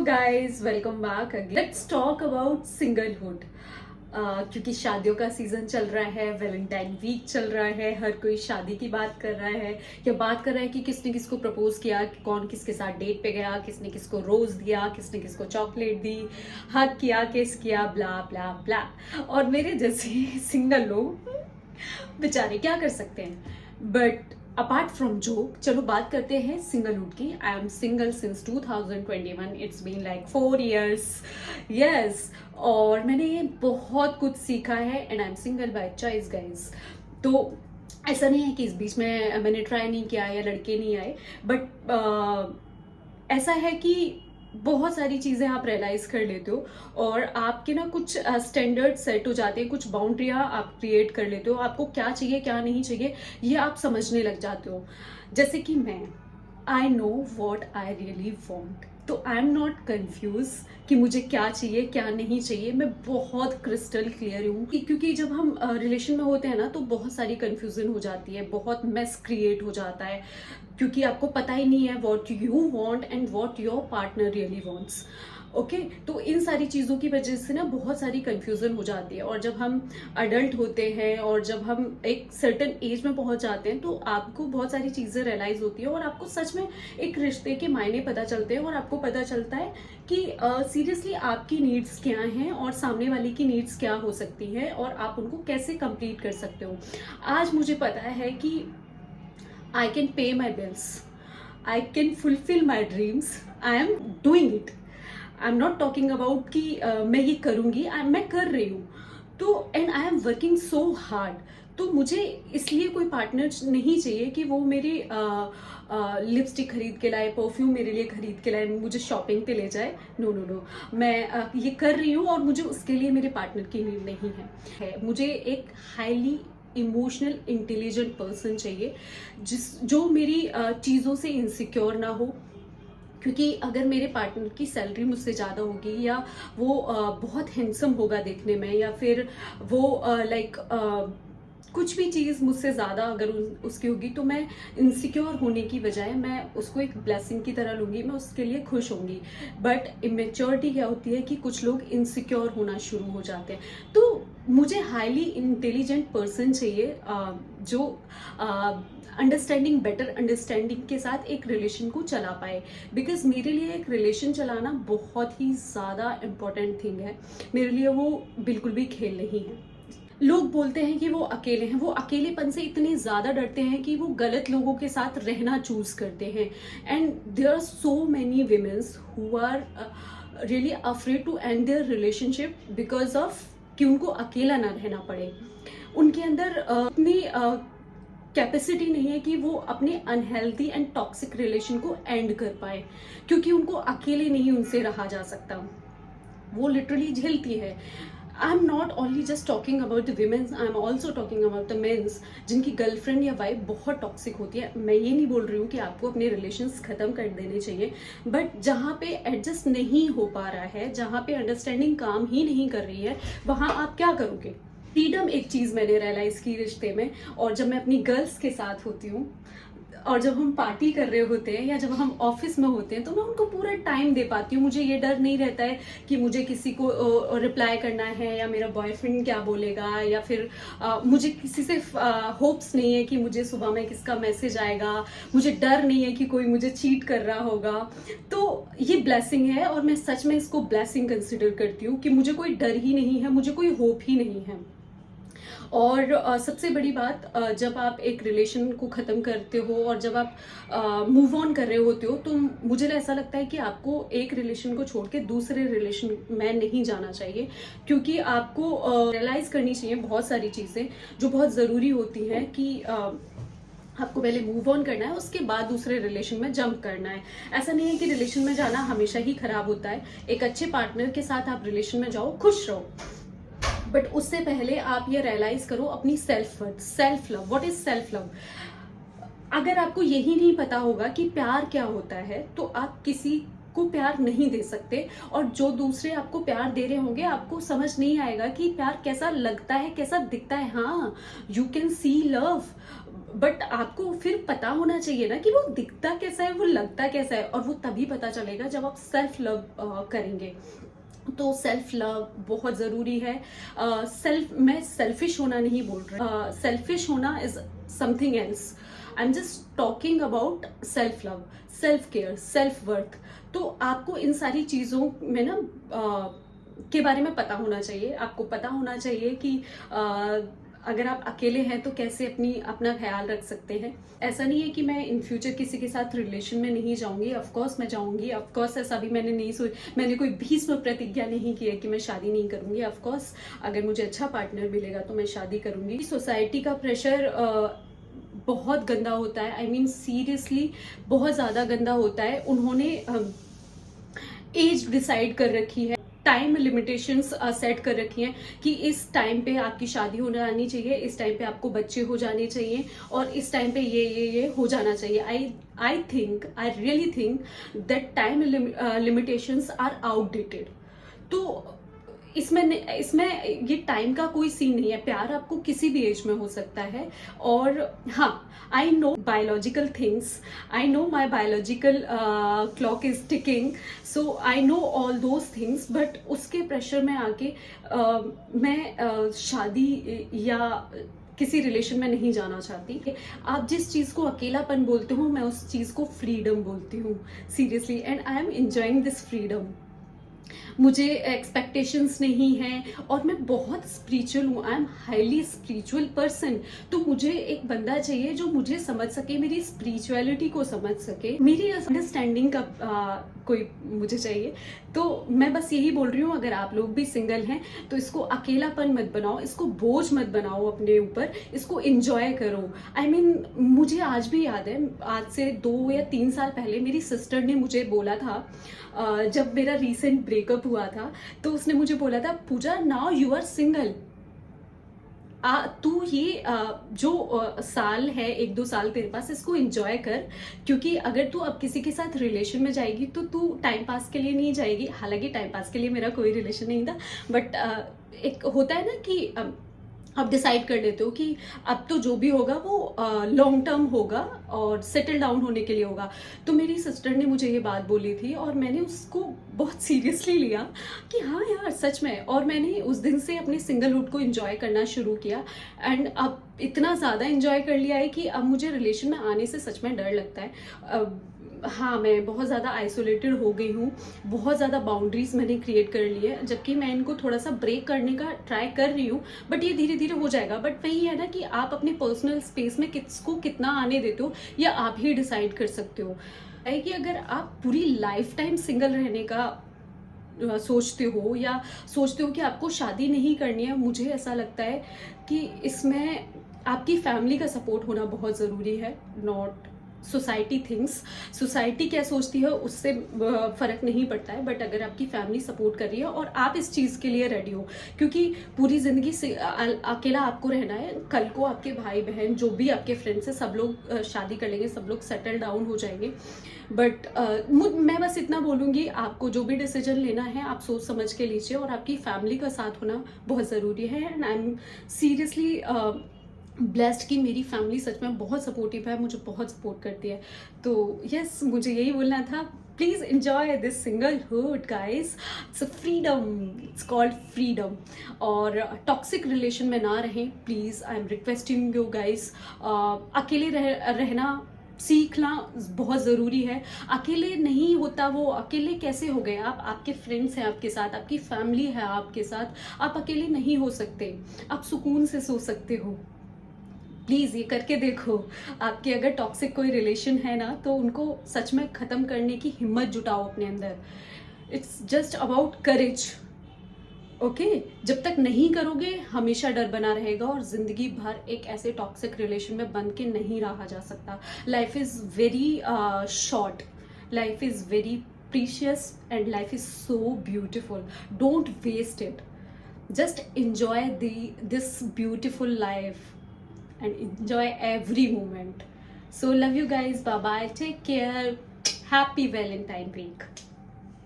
Guys, welcome back again. Let's talk about singlehood. क्योंकि शादियों का सीजन चल रहा है, वैलेंटाइन वीक चल रहा है, हर कोई शादी की बात कर रहा है या बात कर रहा है कि किसने किसको प्रपोज किया, कौन किसके साथ डेट पे गया, किसने किसको रोज दिया, किसने किसको चॉकलेट दी, हग किया, किस किया, ब्ला ब्ला ब्ला। और मेरे जैसे सिंगल लोग बेचारे क्या कर सकते हैं। बट अपार्ट फ्रॉम जोक, चलो बात करते हैं सिंगलहुड की। I am single since 2021। It's been like 4 years। Yes, और मैंने बहुत कुछ सीखा है and I am single by choice guys. तो ऐसा नहीं है कि इस बीच में मैंने ट्राई नहीं किया या लड़के नहीं आए, बट ऐसा है कि बहुत सारी चीज़ें आप रियलाइज कर लेते हो और आपके ना कुछ स्टैंडर्ड सेट हो जाते हैं, कुछ बाउंड्रियाँ आप क्रिएट कर लेते हो। आपको क्या चाहिए क्या नहीं चाहिए ये आप समझने लग जाते हो। जैसे कि मैं I know what I really want, तो आई एम नॉट कन्फ्यूज कि मुझे क्या चाहिए क्या नहीं चाहिए। मैं बहुत क्रिस्टल क्लियर हूँ क्योंकि जब हम रिलेशन में होते हैं ना तो बहुत सारी कन्फ्यूजन हो जाती है, बहुत मेस क्रिएट हो जाता है क्योंकि आपको पता ही नहीं है what you want and what your partner really wants. Okay, तो इन सारी चीज़ों की वजह से ना बहुत सारी कन्फ्यूज़न हो जाती है। और जब हम अडल्ट होते हैं और जब हम एक सर्टेन एज में पहुंच जाते हैं तो आपको बहुत सारी चीज़ें रियलाइज होती है और आपको सच में एक रिश्ते के मायने पता चलते हैं और आपको पता चलता है कि सीरियसली आपकी नीड्स क्या हैं और सामने वाले की नीड्स क्या हो सकती हैं और आप उनको कैसे कंप्लीट कर सकते हो। आज मुझे पता है कि I can pay my bills, I can fulfill my dreams, I am doing it. I'm not talking about कि मैं ये करूँगी, मैं कर रही हूँ। तो and I am working so hard. तो मुझे इसलिए कोई पार्टनर नहीं चाहिए कि वो मेरी लिपस्टिक खरीद के लाए, परफ्यूम मेरे लिए खरीद के लाए, मुझे शॉपिंग पे ले जाए। नो नो नो, मैं ये कर रही हूँ और मुझे उसके लिए मेरे पार्टनर की नीड नहीं है। मुझे एक हाईली इमोशनल इंटेलिजेंट पर्सन चाहिए जो मेरी चीज़ों से इनसिक्योर ना हो। क्योंकि अगर मेरे पार्टनर की सैलरी मुझसे ज़्यादा होगी या वो बहुत हैंडसम होगा देखने में या फिर वो लाइक कुछ भी चीज़ मुझसे ज़्यादा अगर उसकी होगी तो मैं इनसिक्योर होने की बजाय मैं उसको एक ब्लेसिंग की तरह लूँगी, मैं उसके लिए खुश होंगी। बट इमेच्योरिटी क्या होती है कि कुछ लोग इनसिक्योर होना शुरू हो जाते हैं। तो मुझे हाईली इंटेलिजेंट पर्सन चाहिए जो अंडरस्टैंडिंग, बेटर अंडरस्टैंडिंग के साथ एक रिलेशन को चला पाए। बिकॉज मेरे लिए एक रिलेशन चलाना बहुत ही ज़्यादा इम्पोर्टेंट थिंग है। मेरे लिए वो बिल्कुल भी खेल नहीं है। लोग बोलते हैं कि वो अकेले हैं, वो अकेलेपन से इतने ज़्यादा डरते हैं कि वो गलत लोगों के साथ रहना चूज करते हैं। And there are so many womens who are really afraid to end their relationship because of कि उनको अकेला ना रहना पड़े। उनके अंदर इतनी कैपेसिटी नहीं है कि वो अपने अनहेल्दी एंड टॉक्सिक रिलेशन को एंड कर पाए, क्योंकि उनको अकेले नहीं उनसे रहा जा सकता। वो लिटरली झेलती है। I am not only just talking about the womens, I am also talking about the mens जिनकी गर्लफ्रेंड या वाइफ बहुत टॉक्सिक होती है। मैं ये नहीं बोल रही हूँ कि आपको अपने रिलेशंस खत्म कर देने चाहिए, बट जहाँ पे एडजस्ट नहीं हो पा रहा है, जहाँ पे अंडरस्टैंडिंग काम ही नहीं कर रही है, वहाँ आप क्या करोगे। फ्रीडम एक चीज़ मैंने रियलाइज़ की रिश्ते में, और जब मैं अपनी गर्ल्स के साथ होती हूँ और जब हम पार्टी कर रहे होते हैं या जब हम ऑफिस में होते हैं तो मैं उनको पूरा टाइम दे पाती हूँ। मुझे ये डर नहीं रहता है कि मुझे किसी को रिप्लाई करना है या मेरा बॉयफ्रेंड क्या बोलेगा या फिर मुझे किसी से होप्स नहीं है कि मुझे सुबह में किसका मैसेज आएगा, मुझे डर नहीं है कि कोई मुझे चीट कर रहा होगा। तो ये ब्लेसिंग है और मैं सच में इसको ब्लेसिंग कंसिडर करती हूँ कि मुझे कोई डर ही नहीं है, मुझे कोई होप ही नहीं है। और सबसे बड़ी बात, जब आप एक रिलेशन को ख़त्म करते हो और जब आप मूव ऑन कर रहे होते हो तो मुझे ऐसा लगता है कि आपको एक रिलेशन को छोड़ के दूसरे रिलेशन में नहीं जाना चाहिए, क्योंकि आपको रियलाइज़ करनी चाहिए बहुत सारी चीज़ें जो बहुत ज़रूरी होती हैं कि आपको पहले मूव ऑन करना है, उसके बाद दूसरे रिलेशन में जंप करना है। ऐसा नहीं है कि रिलेशन में जाना हमेशा ही खराब होता है। एक अच्छे पार्टनर के साथ आप रिलेशन में जाओ, खुश रहो, बट उससे पहले आप ये रियलाइज करो अपनी self worth, self love. What is self love? अगर आपको यही नहीं पता होगा कि प्यार क्या होता है तो आप किसी को प्यार नहीं दे सकते, और जो दूसरे आपको प्यार दे रहे होंगे आपको समझ नहीं आएगा कि प्यार कैसा लगता है, कैसा दिखता है। हाँ, you can see love but आपको फिर पता होना चाहिए ना कि वो दिखता कैसा है, वो लगता कैसा है, और वो तभी पता चलेगा जब आप सेल्फ लव करेंगे। तो सेल्फ लव बहुत ज़रूरी है। मैं सेल्फिश होना नहीं बोल रही, सेल्फिश होना is something else. I am just talking about self love, self care, self worth. तो आपको इन सारी चीज़ों में ना के बारे में पता होना चाहिए। आपको पता होना चाहिए कि अगर आप अकेले हैं तो कैसे अपना ख्याल रख सकते हैं। ऐसा नहीं है कि मैं इन फ्यूचर किसी के साथ रिलेशन में नहीं जाऊंगी, ऑफ कोर्स मैं जाऊंगी, ऑफ कोर्स ऐसा भी मैंने कोई भीष्म प्रतिज्ञा नहीं की है कि मैं शादी नहीं करूंगी। ऑफ कोर्स अगर मुझे अच्छा पार्टनर मिलेगा तो मैं शादी करूंगी। सोसाइटी का प्रेशर बहुत गंदा होता है, आई मीन सीरियसली बहुत ज़्यादा गंदा होता है। उन्होंने एज डिसाइड कर रखी है, टाइम लिमिटेशंस सेट कर रखी हैं कि इस टाइम पे आपकी शादी होने आनी चाहिए, इस टाइम पे आपको बच्चे हो जाने चाहिए, और इस टाइम पे ये हो जाना चाहिए। I really think that time limitations are outdated. तो इसमें ये टाइम का कोई सीन नहीं है। प्यार आपको किसी भी एज में हो सकता है। और हाँ, I know biological things, I know my biological clock is ticking, so I know all those things, but उसके प्रेशर में आके मैं शादी या किसी रिलेशन में नहीं जाना चाहती। आप जिस चीज को अकेलापन बोलते हो, मैं उस चीज को फ्रीडम बोलती हूँ, seriously, and I am enjoying this freedom. मुझे एक्सपेक्टेशंस नहीं है, और मैं बहुत स्पिरिचुअल हूँ, I am highly spiritual person. तो मुझे एक बंदा चाहिए जो मुझे समझ सके, मेरी स्पिरिचुअलिटी को समझ सके, मेरी अंडरस्टैंडिंग का कोई मुझे चाहिए। तो मैं बस यही बोल रही हूँ, अगर आप लोग भी सिंगल हैं तो इसको अकेलापन मत बनाओ, इसको बोझ मत बनाओ अपने ऊपर, इसको एंजॉय करो। आई मीन मुझे आज भी याद है, आज से 2 या 3 साल पहले मेरी सिस्टर ने मुझे बोला था, जब मेरा रीसेंट ब्रेकअप हुआ था, तो उसने मुझे बोला था, पूजा नाउ यू आर सिंगल, तू ये जो साल है, 1-2 साल तेरे पास, इसको एंजॉय कर, क्योंकि अगर तू अब किसी के साथ रिलेशन में जाएगी तो तू टाइम पास के लिए नहीं जाएगी। हालांकि टाइम पास के लिए मेरा कोई रिलेशन नहीं था, बट एक होता है ना कि आप डिसाइड कर लेते हो कि अब तो जो भी होगा वो लॉन्ग टर्म होगा और सेटल डाउन होने के लिए होगा। तो मेरी सिस्टर ने मुझे ये बात बोली थी, और मैंने उसको बहुत सीरियसली लिया कि हाँ यार सच में। और मैंने उस दिन से अपने सिंगलहुड को एंजॉय करना शुरू किया, एंड अब इतना ज़्यादा एंजॉय कर लिया है कि अब मुझे रिलेशन में आने से सच में डर लगता है। हाँ, मैं बहुत ज़्यादा आइसोलेटेड हो गई हूँ, बहुत ज़्यादा बाउंड्रीज मैंने क्रिएट कर ली है, जबकि मैं इनको थोड़ा सा ब्रेक करने का ट्राई कर रही हूँ, बट ये धीरे धीरे हो जाएगा। बट वही है ना कि आप अपने पर्सनल स्पेस में किसको कितना आने देते हो, या आप ही डिसाइड कर सकते हो। है कि अगर आप पूरी लाइफ टाइम सिंगल रहने का सोचते हो, या सोचते हो कि आपको शादी नहीं करनी है, मुझे ऐसा लगता है कि इसमें आपकी फैमिली का सपोर्ट होना बहुत ज़रूरी है, नॉट सोसाइटी थिंग्स। सोसाइटी क्या सोचती है उससे फर्क नहीं पड़ता है, बट अगर आपकी फैमिली सपोर्ट कर रही है और आप इस चीज़ के लिए रेडी हो, क्योंकि पूरी ज़िंदगी से अकेला आपको रहना है। कल को आपके भाई बहन जो भी आपके फ्रेंड्स हैं सब लोग शादी कर लेंगे, सब लोग सेटल डाउन हो जाएंगे। बट मैं बस इतना बोलूँगी, आपको जो भी डिसीजन लेना है आप सोच समझ के लीजिए, और आपकी फैमिली का साथ होना बहुत ज़रूरी है। And I am seriously blessed कि मेरी फैमिली सच में बहुत सपोर्टिव है, मुझे बहुत सपोर्ट करती है। तो यस, मुझे यही बोलना था। Please enjoy this singlehood guys, it's a freedom, it's called freedom। और टॉक्सिक रिलेशन में ना रहें please, I am requesting you guys. अकेले रहना सीखना बहुत ज़रूरी है। अकेले नहीं होता वो, अकेले कैसे हो गए आप, आपके फ्रेंड्स हैं आपके साथ, आपकी फैमिली है आपके साथ, आप अकेले नहीं हो सकते, आप सुकून से सो सकते हो। प्लीज़ ये करके देखो। आपके अगर टॉक्सिक कोई रिलेशन है ना, तो उनको सच में ख़त्म करने की हिम्मत जुटाओ अपने अंदर। It's just about courage, okay. जब तक नहीं करोगे हमेशा डर बना रहेगा, और ज़िंदगी भर एक ऐसे टॉक्सिक रिलेशन में बन के नहीं रहा जा सकता। Life is very short, life is very precious, and life is so beautiful. Don't waste it, just enjoy this beautiful life and enjoy every moment. So love you guys, bye bye, take care, happy Valentine week.